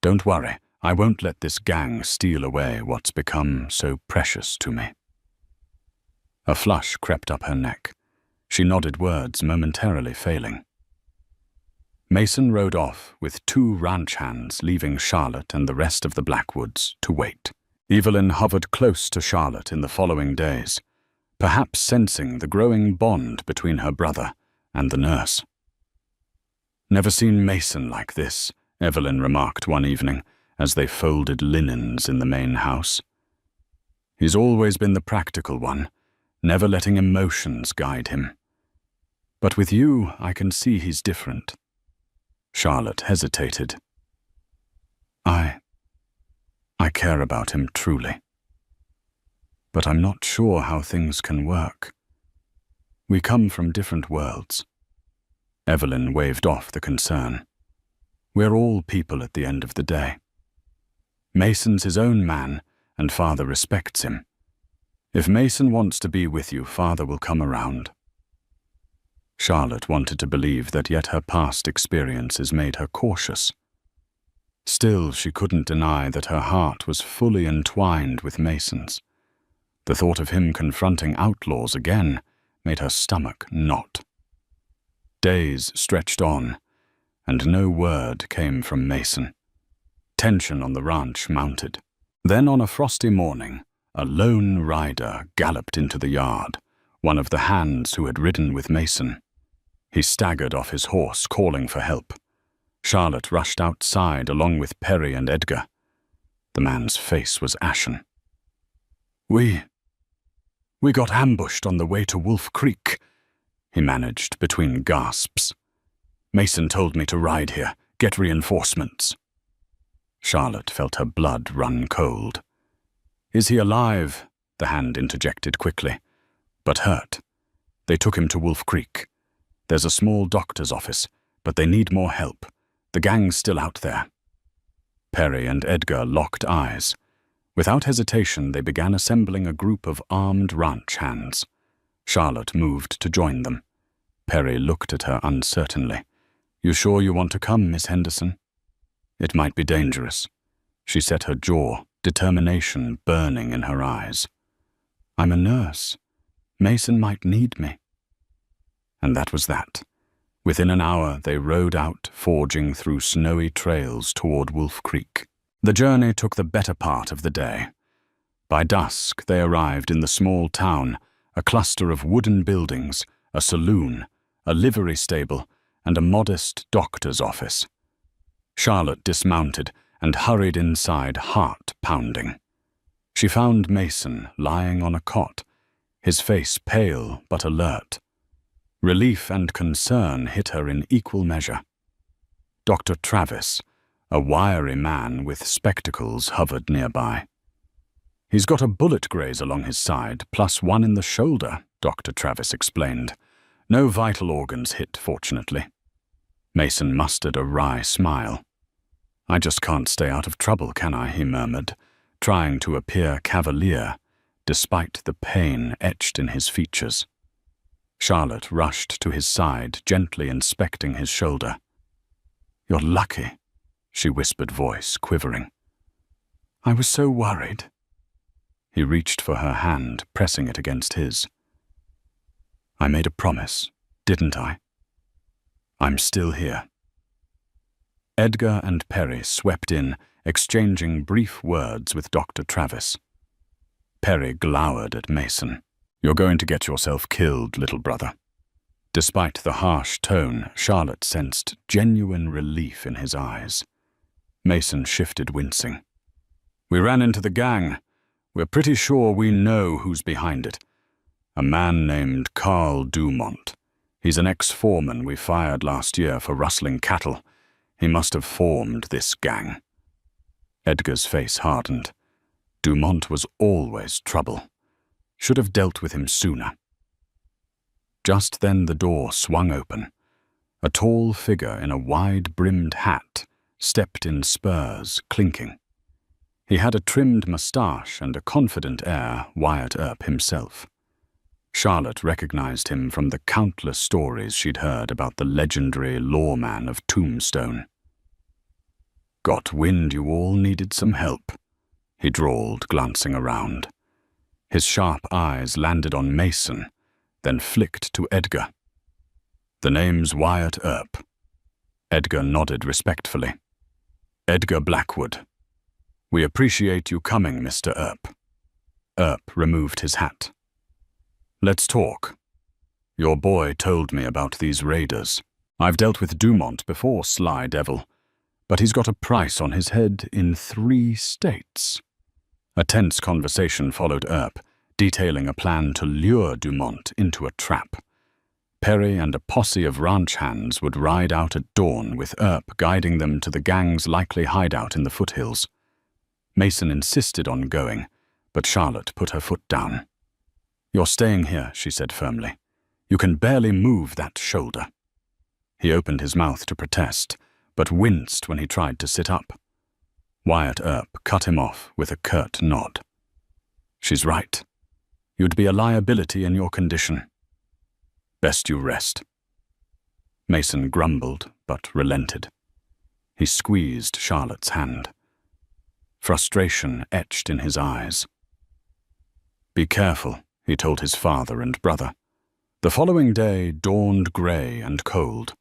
Don't worry, I won't let this gang steal away what's become so precious to me. A flush crept up her neck. She nodded words, momentarily failing. Mason rode off with 2 ranch hands, leaving Charlotte and the rest of the Blackwoods to wait. Evelyn hovered close to Charlotte in the following days, perhaps sensing the growing bond between her brother and the nurse. Never seen Mason like this, Evelyn remarked one evening as they folded linens in the main house. He's always been the practical one, never letting emotions guide him. But with you, I can see he's different. Charlotte hesitated. I care about him truly. But I'm not sure how things can work. We come from different worlds. Evelyn waved off the concern. We're all people at the end of the day. Mason's his own man, and Father respects him. If Mason wants to be with you, Father will come around. Charlotte wanted to believe that, yet her past experiences made her cautious. Still, she couldn't deny that her heart was fully entwined with Mason's. The thought of him confronting outlaws again made her stomach knot. Days stretched on, and no word came from Mason. Tension on the ranch mounted. Then on a frosty morning, a lone rider galloped into the yard, one of the hands who had ridden with Mason. He staggered off his horse, calling for help. Charlotte rushed outside along with Perry and Edgar. The man's face was ashen. We got ambushed on the way to Wolf Creek, he managed between gasps. Mason told me to ride here, get reinforcements. Charlotte felt her blood run cold. Is he alive? The hand interjected quickly. But hurt. They took him to Wolf Creek. There's a small doctor's office, but they need more help. The gang's still out there. Perry and Edgar locked eyes. Without hesitation, they began assembling a group of armed ranch hands. Charlotte moved to join them. Perry looked at her uncertainly. You sure you want to come, Miss Henderson? It might be dangerous. She set her jaw, determination burning in her eyes. I'm a nurse. Mason might need me. And that was that. Within an hour, they rode out, forging through snowy trails toward Wolf Creek. The journey took the better part of the day. By dusk, they arrived in the small town, a cluster of wooden buildings, a saloon, a livery stable, and a modest doctor's office. Charlotte dismounted and hurried inside, heart pounding. She found Mason lying on a cot, his face pale but alert. Relief and concern hit her in equal measure. Dr. Travis, a wiry man with spectacles, hovered nearby. He's got a bullet graze along his side, plus one in the shoulder, Dr. Travis explained. No vital organs hit, fortunately. Mason mustered a wry smile. I just can't stay out of trouble, can I? He murmured, trying to appear cavalier, despite the pain etched in his features. Charlotte rushed to his side, gently inspecting his shoulder. You're lucky, she whispered, voice quivering. I was so worried. He reached for her hand, pressing it against his. I made a promise, didn't I? I'm still here. Edgar and Perry swept in, exchanging brief words with Dr. Travis. Perry glowered at Mason. You're going to get yourself killed, little brother. Despite the harsh tone, Charlotte sensed genuine relief in his eyes. Mason shifted, wincing. "We ran into the gang. We're pretty sure we know who's behind it. A man named Carl Dumont. He's an ex-foreman we fired last year for rustling cattle. He must have formed this gang." Edgar's face hardened. Dumont was always trouble. Should have dealt with him sooner. Just then the door swung open. A tall figure in a wide-brimmed hat stepped in spurs, clinking. He had a trimmed moustache and a confident air, Wyatt Earp himself. Charlotte recognized him from the countless stories she'd heard about the legendary lawman of Tombstone. "Got wind you all needed some help," he drawled, glancing around. His sharp eyes landed on Mason, then flicked to Edgar. "The name's Wyatt Earp." Edgar nodded respectfully. "Edgar Blackwood. We appreciate you coming, Mr. Earp." Earp removed his hat. "Let's talk. Your boy told me about these raiders. I've dealt with Dumont before, sly devil, but he's got a price on his head in 3 states. A tense conversation followed Earp, detailing a plan to lure Dumont into a trap. Perry and a posse of ranch hands would ride out at dawn, with Earp guiding them to the gang's likely hideout in the foothills. Mason insisted on going, but Charlotte put her foot down. "You're staying here," she said firmly. "You can barely move that shoulder." He opened his mouth to protest, but winced when he tried to sit up. Wyatt Earp cut him off with a curt nod. "She's right. You'd be a liability in your condition. Best you rest." Mason grumbled, but relented. He squeezed Charlotte's hand. Frustration etched in his eyes. "Be careful," he told his father and brother. The following day dawned grey and cold.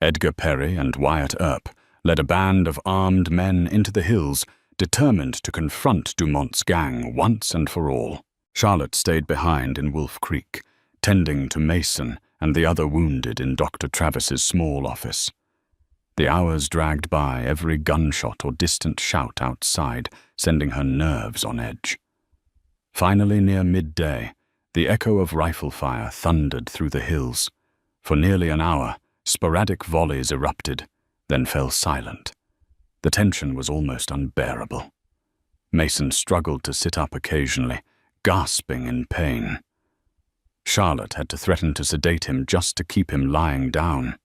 Edgar Perry and Wyatt Earp led a band of armed men into the hills, determined to confront Dumont's gang once and for all. Charlotte stayed behind in Wolf Creek, tending to Mason and the other wounded in Dr. Travis's small office. The hours dragged by, every gunshot or distant shout outside sending her nerves on edge. Finally, near midday, the echo of rifle fire thundered through the hills. For nearly an hour, sporadic volleys erupted, then fell silent. The tension was almost unbearable. Mason struggled to sit up occasionally, gasping in pain. Charlotte had to threaten to sedate him just to keep him lying down.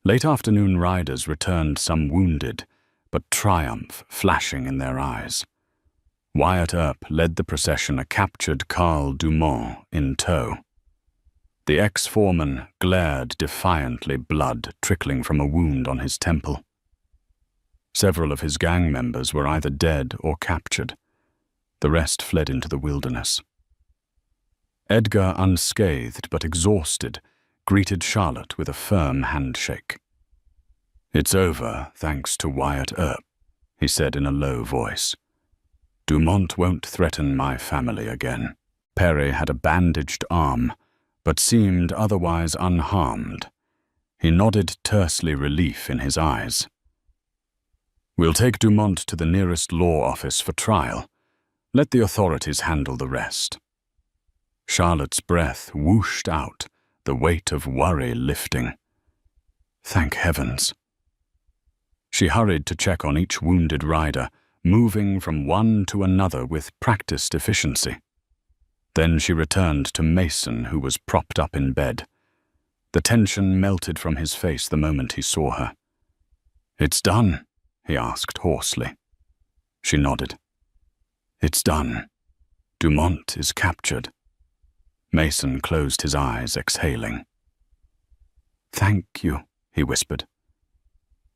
Late afternoon riders returned, some wounded, but triumph flashing in their eyes. Wyatt Earp led the procession, a captured Carl Dumont in tow. The ex-foreman glared defiantly, blood trickling from a wound on his temple. Several of his gang members were either dead or captured. The rest fled into the wilderness. Edgar, unscathed but exhausted, greeted Charlotte with a firm handshake. "It's over, thanks to Wyatt Earp," he said in a low voice. "Dumont won't threaten my family again." Perry had a bandaged arm, but seemed otherwise unharmed. He nodded tersely, relief in his eyes. "We'll take Dumont to the nearest law office for trial. Let the authorities handle the rest." Charlotte's breath whooshed out, the weight of worry lifting. Thank heavens. She hurried to check on each wounded rider, moving from one to another with practiced efficiency. Then she returned to Mason, who was propped up in bed. The tension melted from his face the moment he saw her. "It's done?" he asked hoarsely. She nodded. "It's done. Dumont is captured." Mason closed his eyes, exhaling. "Thank you," he whispered,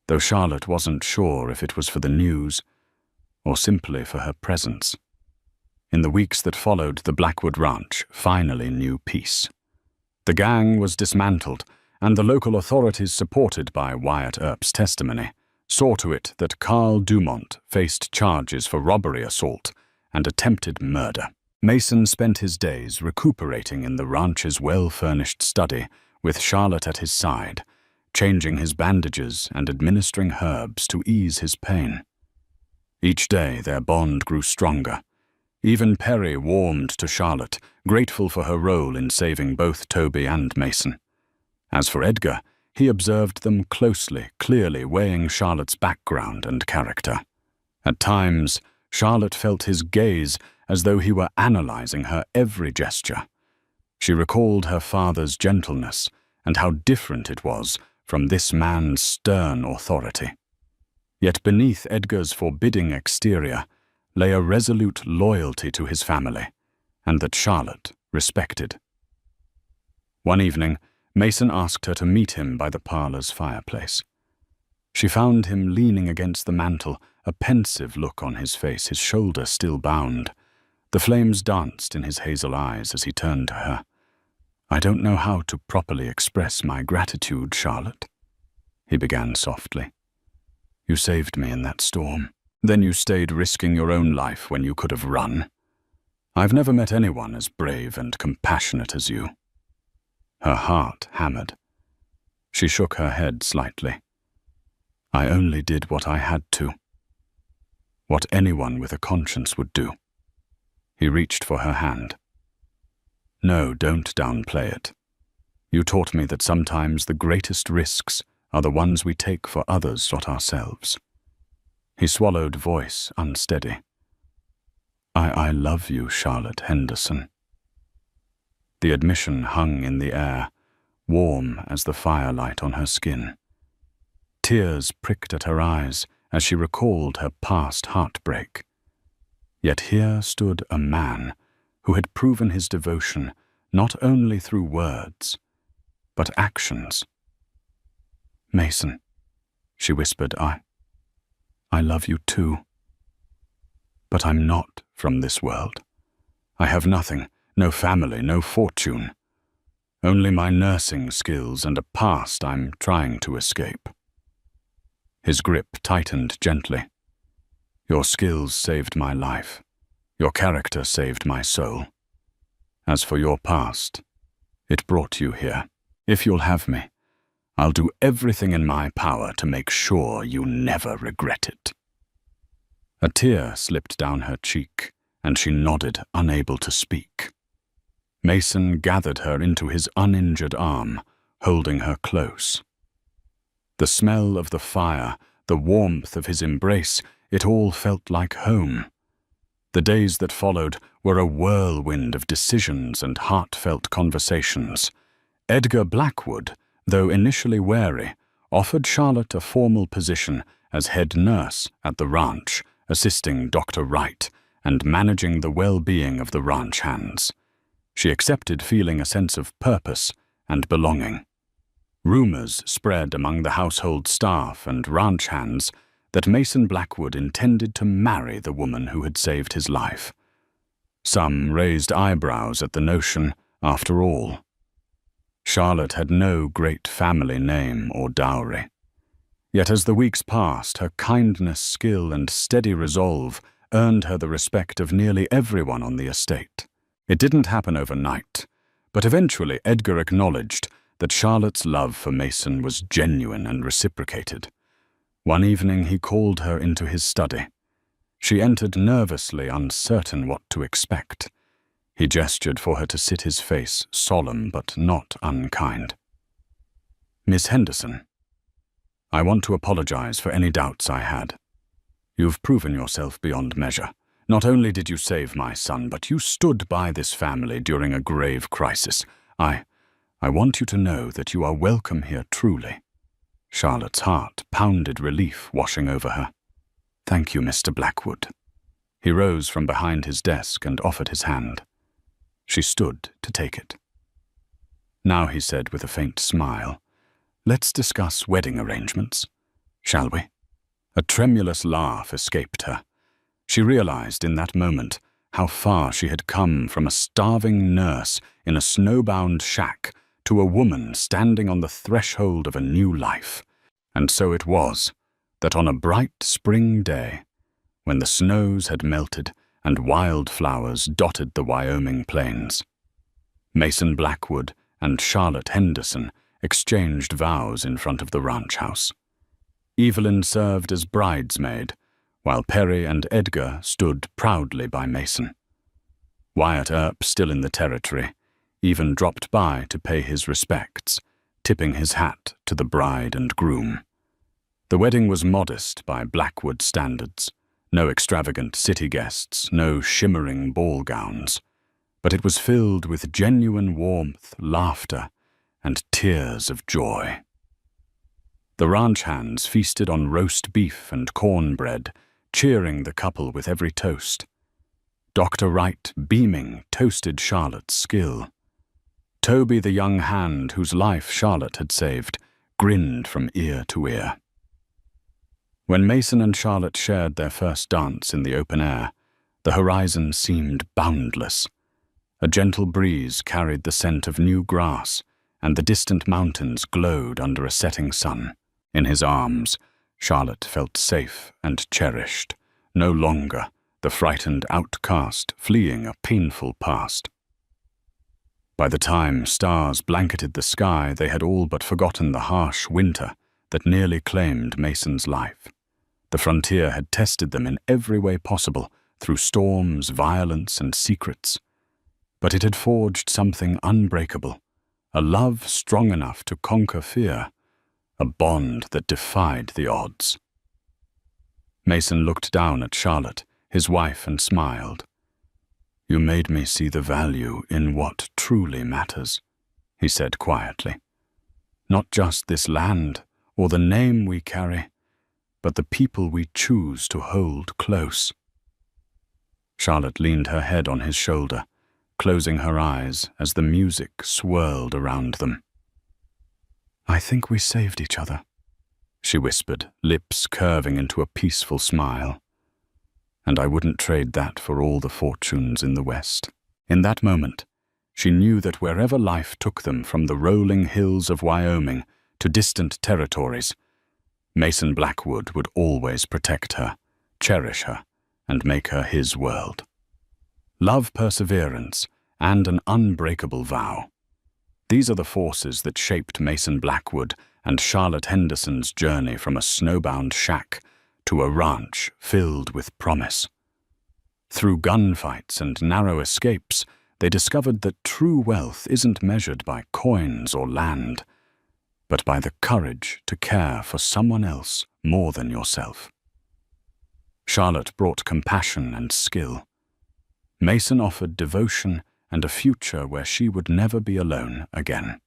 though Charlotte wasn't sure if it was for the news or simply for her presence. In the weeks that followed, the Blackwood Ranch finally knew peace. The gang was dismantled, and the local authorities, supported by Wyatt Earp's testimony, saw to it that Carl Dumont faced charges for robbery assault and attempted murder. Mason spent his days recuperating in the ranch's well-furnished study, with Charlotte at his side, changing his bandages and administering herbs to ease his pain. Each day their bond grew stronger. Even Perry warmed to Charlotte, grateful for her role in saving both Toby and Mason. As for Edgar, he observed them closely, clearly weighing Charlotte's background and character. At times, Charlotte felt his gaze as though he were analyzing her every gesture. She recalled her father's gentleness and how different it was from this man's stern authority. Yet beneath Edgar's forbidding exterior lay a resolute loyalty to his family, and that Charlotte respected. One evening, Mason asked her to meet him by the parlor's fireplace. She found him leaning against the mantel, a pensive look on his face, his shoulder still bound. The flames danced in his hazel eyes as he turned to her. "I don't know how to properly express my gratitude, Charlotte," he began softly. "You saved me in that storm. Then you stayed risking your own life when you could have run. I've never met anyone as brave and compassionate as you." Her heart hammered. She shook her head slightly. "I only did what I had to. What anyone with a conscience would do." He reached for her hand. "No, don't downplay it. You taught me that sometimes the greatest risks are the ones we take for others, not ourselves." He swallowed, voice unsteady. I love you, Charlotte Henderson." The admission hung in the air, warm as the firelight on her skin. Tears pricked at her eyes as she recalled her past heartbreak. Yet here stood a man who had proven his devotion not only through words, but actions. "Mason," she whispered, I love you too. But I'm not from this world. I have nothing, no family, no fortune. Only my nursing skills and a past I'm trying to escape." His grip tightened gently. "Your skills saved my life. Your character saved my soul. As for your past, it brought you here. If you'll have me, I'll do everything in my power to make sure you never regret it." A tear slipped down her cheek, and she nodded, unable to speak. Mason gathered her into his uninjured arm, holding her close. The smell of the fire, the warmth of his embrace, it all felt like home. The days that followed were a whirlwind of decisions and heartfelt conversations. Edgar Blackwood, though initially wary, offered Charlotte a formal position as head nurse at the ranch, assisting Dr. Wright and managing the well-being of the ranch hands. She accepted, feeling a sense of purpose and belonging. Rumors spread among the household staff and ranch hands that Mason Blackwood intended to marry the woman who had saved his life. Some raised eyebrows at the notion, after all. Charlotte had no great family name or dowry. Yet as the weeks passed, her kindness, skill, and steady resolve earned her the respect of nearly everyone on the estate. It didn't happen overnight, but eventually Edgar acknowledged that Charlotte's love for Mason was genuine and reciprocated. One evening he called her into his study. She entered nervously, uncertain what to expect. He gestured for her to sit, his face solemn but not unkind. "Miss Henderson, I want to apologize for any doubts I had. You've proven yourself beyond measure. Not only did you save my son, but you stood by this family during a grave crisis. I want you to know that you are welcome here truly." Charlotte's heart pounded, relief washing over her. "Thank you, Mr. Blackwood." He rose from behind his desk and offered his hand. She stood to take it. "Now," he said with a faint smile, "let's discuss wedding arrangements, shall we?" A tremulous laugh escaped her. She realized in that moment how far she had come from a starving nurse in a snowbound shack to a woman standing on the threshold of a new life. And so it was that on a bright spring day, when the snows had melted and wildflowers dotted the Wyoming plains, Mason Blackwood and Charlotte Henderson exchanged vows in front of the ranch house. Evelyn served as bridesmaid, while Perry and Edgar stood proudly by Mason. Wyatt Earp, still in the territory, even dropped by to pay his respects, tipping his hat to the bride and groom. The wedding was modest by Blackwood standards. No extravagant city guests, no shimmering ball gowns, but it was filled with genuine warmth, laughter, and tears of joy. The ranch hands feasted on roast beef and cornbread, cheering the couple with every toast. Dr. Wright, beaming, toasted Charlotte's skill. Toby, the young hand whose life Charlotte had saved, grinned from ear to ear. When Mason and Charlotte shared their first dance in the open air, the horizon seemed boundless. A gentle breeze carried the scent of new grass, and the distant mountains glowed under a setting sun. In his arms, Charlotte felt safe and cherished, no longer the frightened outcast fleeing a painful past. By the time stars blanketed the sky, they had all but forgotten the harsh winter that nearly claimed Mason's life. The frontier had tested them in every way possible, through storms, violence, and secrets. But it had forged something unbreakable, a love strong enough to conquer fear, a bond that defied the odds. Mason looked down at Charlotte, his wife, and smiled. "You made me see the value in what truly matters," he said quietly. "Not just this land or the name we carry, but the people we choose to hold close." Charlotte leaned her head on his shoulder, closing her eyes as the music swirled around them. "I think we saved each other," she whispered, lips curving into a peaceful smile. "And I wouldn't trade that for all the fortunes in the West." In that moment, she knew that wherever life took them, from the rolling hills of Wyoming to distant territories, Mason Blackwood would always protect her, cherish her, and make her his world. Love, perseverance, and an unbreakable vow. These are the forces that shaped Mason Blackwood and Charlotte Henderson's journey from a snowbound shack to a ranch filled with promise. Through gunfights and narrow escapes, they discovered that true wealth isn't measured by coins or land, but by the courage to care for someone else more than yourself. Charlotte brought compassion and skill. Mason offered devotion and a future where she would never be alone again.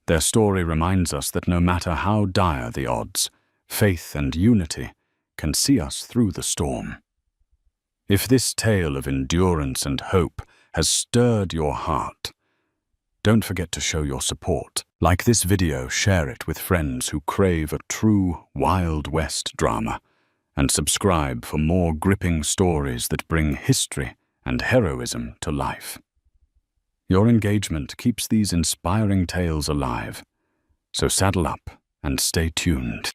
Their story reminds us that no matter how dire the odds, faith and unity can see us through the storm. If this tale of endurance and hope has stirred your heart, don't forget to show your support. Like this video, share it with friends who crave a true Wild West drama, and subscribe for more gripping stories that bring history and heroism to life. Your engagement keeps these inspiring tales alive, so saddle up and stay tuned.